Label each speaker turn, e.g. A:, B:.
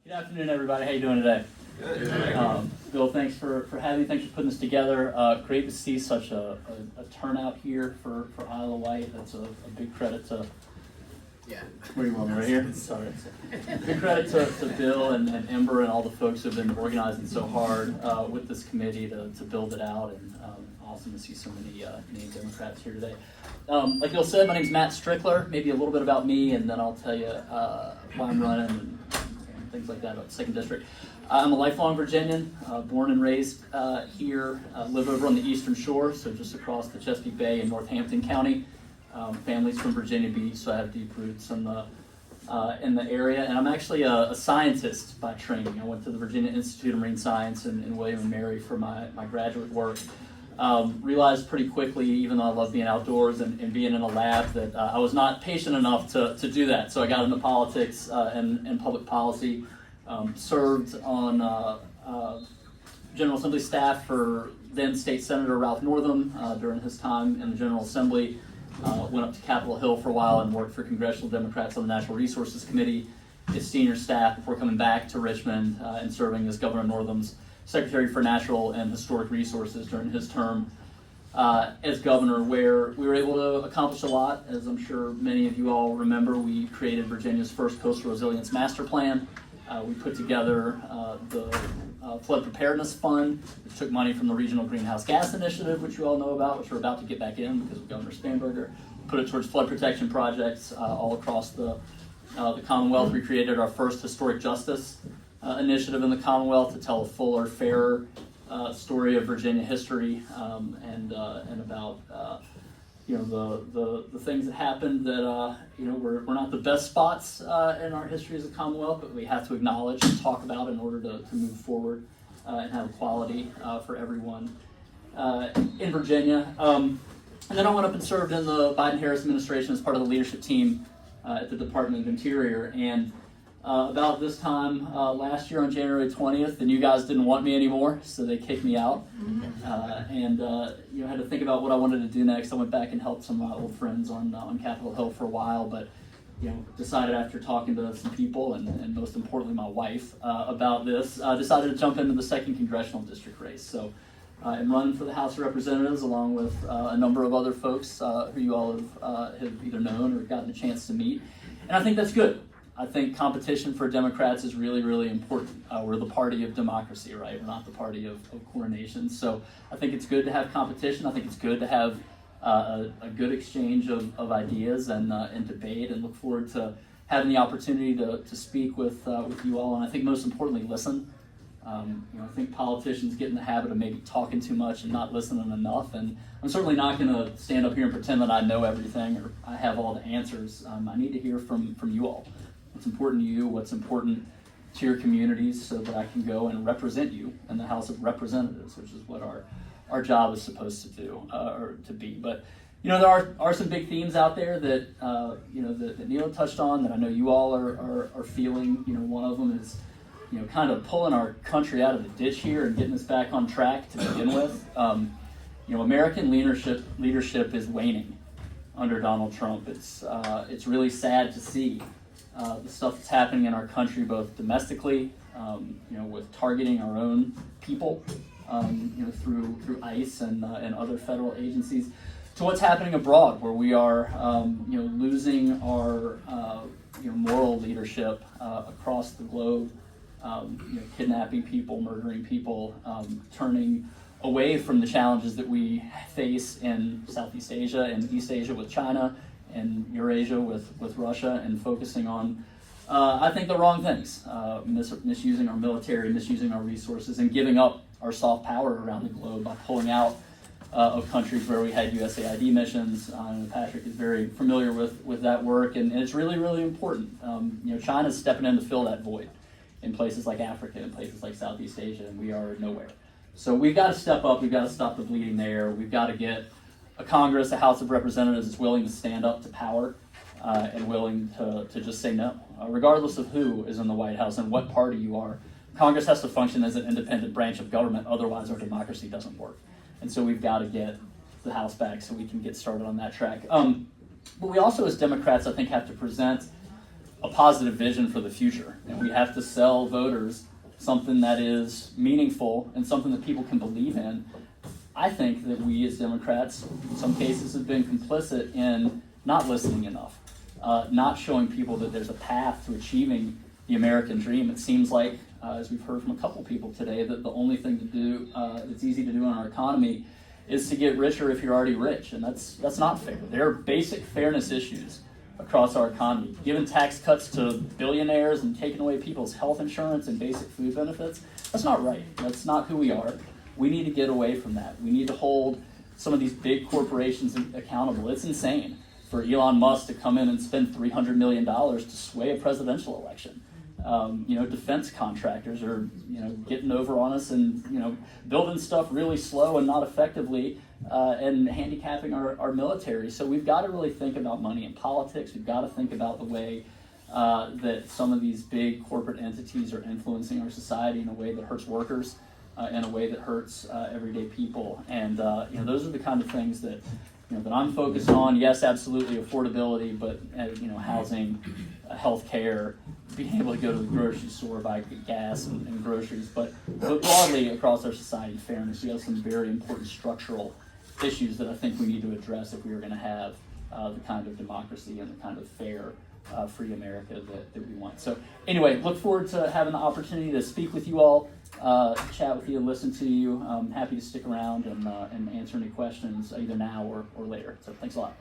A: Good afternoon, everybody. How you doing today?
B: Good.
A: Bill, thanks for having me. Thanks for putting this together. Great to see such a turnout here for Isle of Wight. That's a big credit to.
B: Yeah.
A: Where do you want me, right here? Sorry. Big credit to Bill and Ember and all the folks who have been organizing so hard with this committee to build it out. And awesome to see so many named Democrats here today. Like Bill said, my name's Matt Strickler. Maybe a little bit about me, and then I'll tell you why I'm running and things like that about the 2nd District. I'm a lifelong Virginian, born and raised here. Live over on the Eastern Shore, so just across the Chesapeake Bay in Northampton County. Family's from Virginia Beach, so I have deep roots in the area. And I'm actually a scientist by training. I went to the Virginia Institute of Marine Science in William and Mary for my graduate work. Realized pretty quickly, even though I love being outdoors and being in a lab, that I was not patient enough to do that. So I got into politics and public policy. Served on General Assembly staff for then State Senator Ralph Northam during his time in the General Assembly. Went up to Capitol Hill for a while and worked for Congressional Democrats on the Natural Resources Committee as senior staff before coming back to Richmond and serving as Governor Northam's Secretary for Natural and Historic Resources during his term as governor, where we were able to accomplish a lot. As I'm sure many of you all remember, we created Virginia's first Coastal Resilience Master Plan. We put together the Flood Preparedness Fund, which took money from the Regional Greenhouse Gas Initiative, which you all know about, which we're about to get back in because of Governor Spanberger. Put it towards flood protection projects all across the Commonwealth. We created our first historic justice initiative in the Commonwealth to tell a fuller, fairer story of Virginia history and about the things that happened that we're not the best spots in our history as a Commonwealth, but we have to acknowledge and talk about in order to move forward and have equality for everyone in Virginia. And then I went up and served in the Biden-Harris administration as part of the leadership team at the Department of Interior. And about this time last year on January 20th, the new guys didn't want me anymore, so they kicked me out. And had to think about what I wanted to do next. I went back and helped some of my old friends on Capitol Hill for a while, but decided after talking to some people and most importantly my wife about this, decided to jump into the 2nd Congressional District race. So I'm running for the House of Representatives along with a number of other folks who you all have either known or gotten a chance to meet. And I think that's good. I think competition for Democrats is really, really important. We're the party of democracy, right? We're not the party of coronations. So I think it's good to have competition. I think it's good to have a good exchange of ideas and debate, and look forward to having the opportunity to speak with you all. And I think most importantly, listen. I think politicians get in the habit of maybe talking too much and not listening enough. And I'm certainly not going to stand up here and pretend that I know everything or I have all the answers. I need to hear from you all. What's important to you, what's important to your communities, so that I can go and represent you in the House of Representatives, which is what our job is supposed to do, or to be. But, there are some big themes out there that, that Neil touched on that I know you all are feeling. One of them is, kind of pulling our country out of the ditch here and getting us back on track to begin with. American leadership is waning under Donald Trump. It's really sad to see the stuff that's happening in our country, both domestically, with targeting our own people, through ICE and other federal agencies, to what's happening abroad, where we are, losing our, moral leadership across the globe, kidnapping people, murdering people, turning away from the challenges that we face in Southeast Asia and East Asia with China, and Eurasia with Russia, and focusing on, I think, the wrong things, misusing our military, misusing our resources, and giving up our soft power around the globe by pulling out of countries where we had USAID missions. Patrick is very familiar with that work, and it's really, really important. China's stepping in to fill that void in places like Africa and places like Southeast Asia, and we are nowhere. So we've got to step up, we've got to stop the bleeding there, we've got to get a Congress, a House of Representatives that's willing to stand up to power and willing to just say no. Regardless of who is in the White House and what party you are, Congress has to function as an independent branch of government, otherwise our democracy doesn't work. And so we've got to get the House back so we can get started on that track. But we also, as Democrats, I think, have to present a positive vision for the future, and we have to sell voters something that is meaningful and something that people can believe in. I think that we as Democrats, in some cases, have been complicit in not listening enough, not showing people that there's a path to achieving the American dream. It seems like, as we've heard from a couple people today, that the only thing to do that's easy to do in our economy is to get richer if you're already rich, and that's not fair. There are basic fairness issues across our economy. Giving tax cuts to billionaires and taking away people's health insurance and basic food benefits, that's not right. That's not who we are. We need to get away from that. We need to hold some of these big corporations accountable. It's insane for Elon Musk to come in and spend $300 million to sway a presidential election. Defense contractors are, getting over on us and, building stuff really slow and not effectively and handicapping our military. So we've got to really think about money in politics. We've got to think about the way that some of these big corporate entities are influencing our society in a way that hurts workers, in a way that hurts everyday people. And, those are the kind of things that, that I'm focused on. Yes, absolutely affordability, but, housing, healthcare, being able to go to the grocery store, buy gas and groceries, but broadly across our society, fairness. We have some very important structural issues that I think we need to address if we are going to have the kind of democracy and the kind of fair, free America that we want. So anyway, look forward to having the opportunity to speak with you all, chat with you, listen to you. I'm happy to stick around and answer any questions either now or later. So thanks a lot.